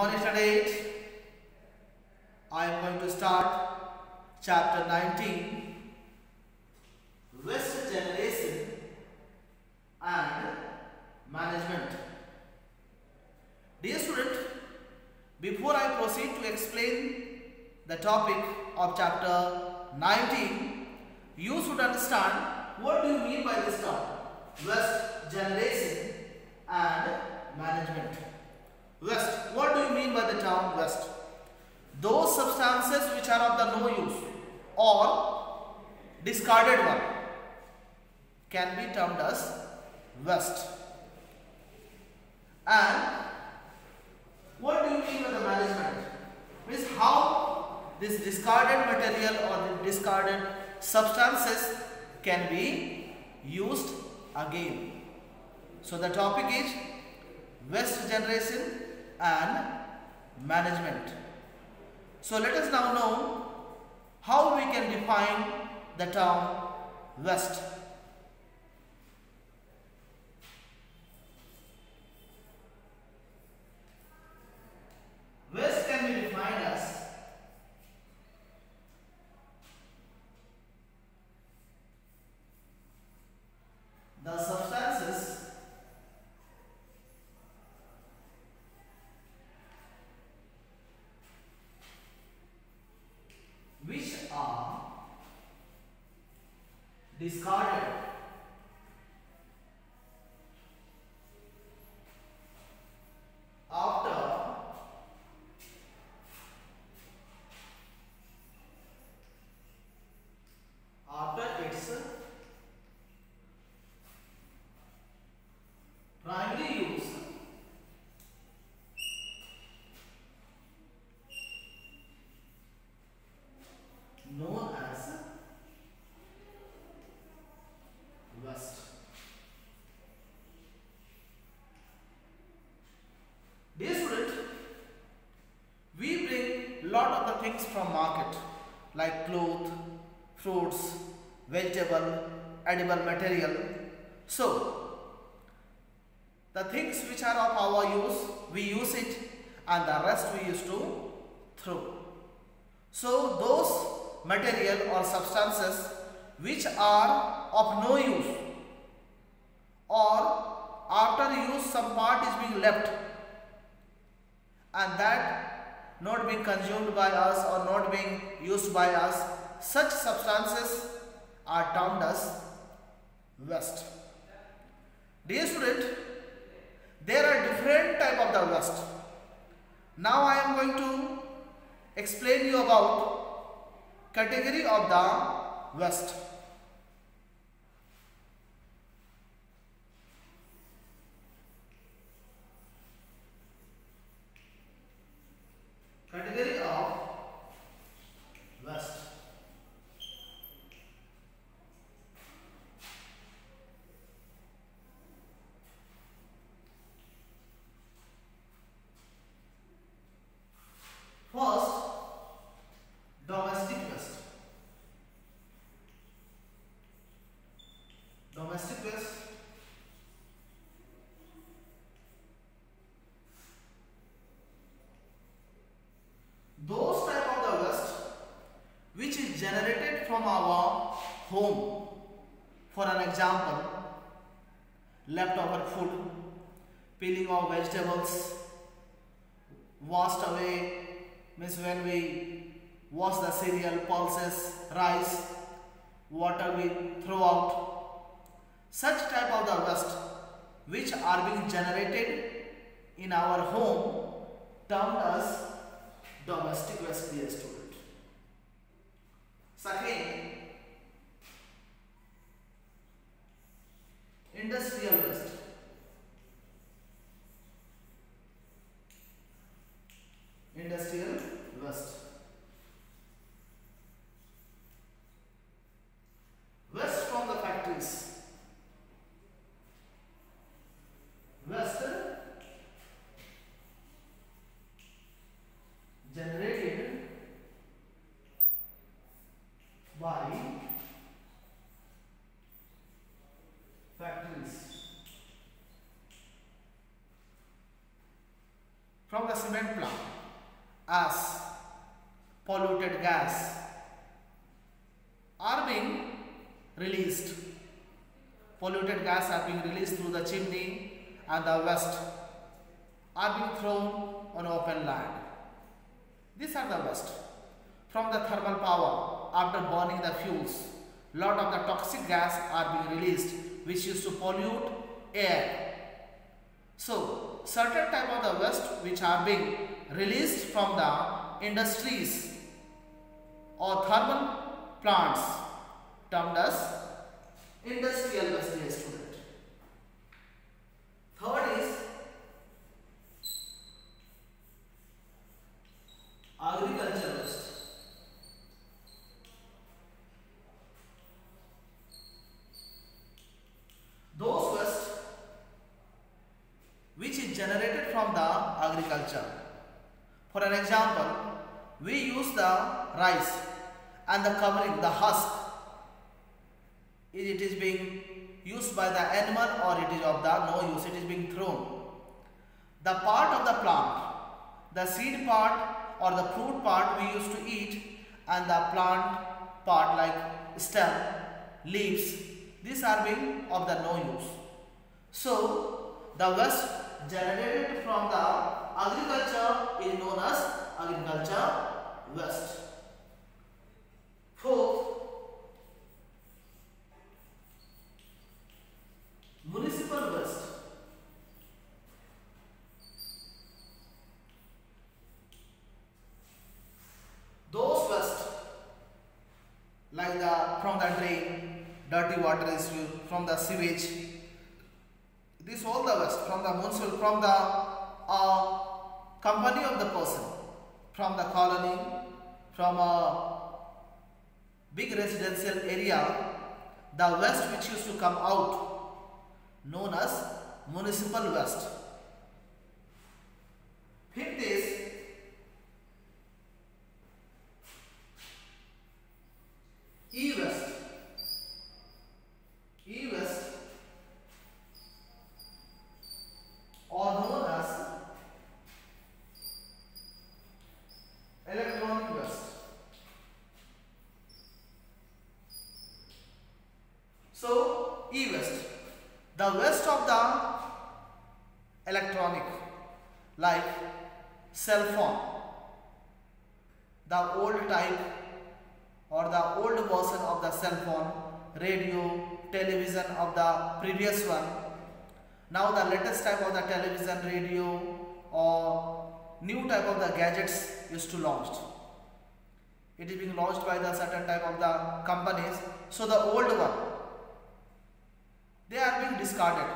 morning, students. I am going to start chapter 19, Waste Generation and Management. Dear student, before I proceed to explain the topic of chapter 19, you should understand what do you mean by this term, waste generation and management. Waste. What do you mean by the term waste? Those substances which are of the no use or discarded one can be termed as waste. And what do you mean by the management? Means how this discarded material or the discarded substances can be used again. So the topic is waste generation and management. So let us now know how we can define the term waste. Waste can be defined as the substances which are discarded after its primary use known as waste. Dear student, we bring lot of the things from market like cloth, fruits, vegetable, edible material. So the things which are of our use, we use it, and the rest we used to throw. So those material or substances which are of no use or after use some part is being left and that not being consumed by us or not being used by us, such substances are termed as waste. Dear student, there are different type of the waste. Now I am going to explain you about category of the waste. Category of waste. First, domestic waste. Domestic waste those type of the waste which is generated from our home. For an example, leftover food, peeling of vegetables, washed away, means when we wash the cereal, pulses, rice, water we throw out. Such type of the waste which are being generated in our home termed as domestic waste, dear student. Second, industrial waste. Industrial waste. Waste from the factories. Waste generated by factories. from the cement plant as polluted gas are being released. Polluted gas are being released through the chimney and the waste are being thrown on open land. These are the waste. From the thermal power, after burning the fuels, lot of the toxic gas are being released which used to pollute air. So, certain type of the waste which are being released from the industries or thermal plants termed as industrial waste, dear student. Third is agriculture waste. Those waste which is generated from the agriculture. For an example, we use the rice and the covering, the husk. It is being used by the animal or it is of the no use, it is being thrown. The part of the plant, the seed part or the fruit part we used to eat, and the plant part like stem, leaves, these are being of the no use. So, the waste generated from the agriculture is known as agriculture waste. Fourth, municipal waste. Those waste like from the drain, dirty water is used, from the sewage. This all the waste from the municipal, from the company of the person, from the colony, from a big residential area, the waste which used to come out known as municipal waste. Fifth is e-waste. E-waste or known as electronic waste. So, e-waste, the waste of the electronic like cell phone, the old type or the old version of the cell phone, radio, television of the previous one. Now the latest type of the television, radio or new type of the gadgets used to launched. It is being launched by the certain type of the companies. So the old one, they are being discarded.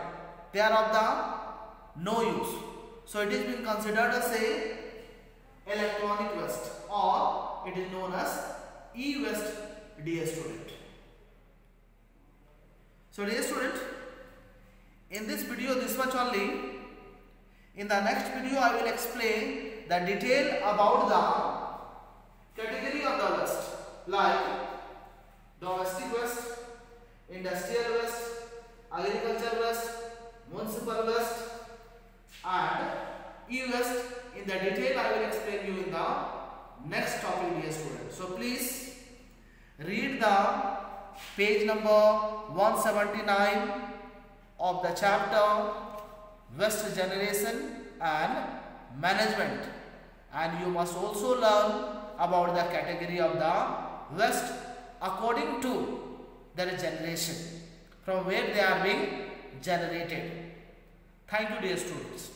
They are of the no use. So it is being considered as a electronic waste or it is known as e-waste, dear student. So dear student, in this video this much only. In the next video I will explain the detail about the category of the waste like domestic waste, industrial waste, agricultural waste, municipal waste and e-waste. In the detail I will explain you in the next topic, dear student. So please read the page number 179 of the chapter Waste Generation and Management, and you must also learn about the category of the waste according to their generation, from where they are being generated. Thank you, dear students.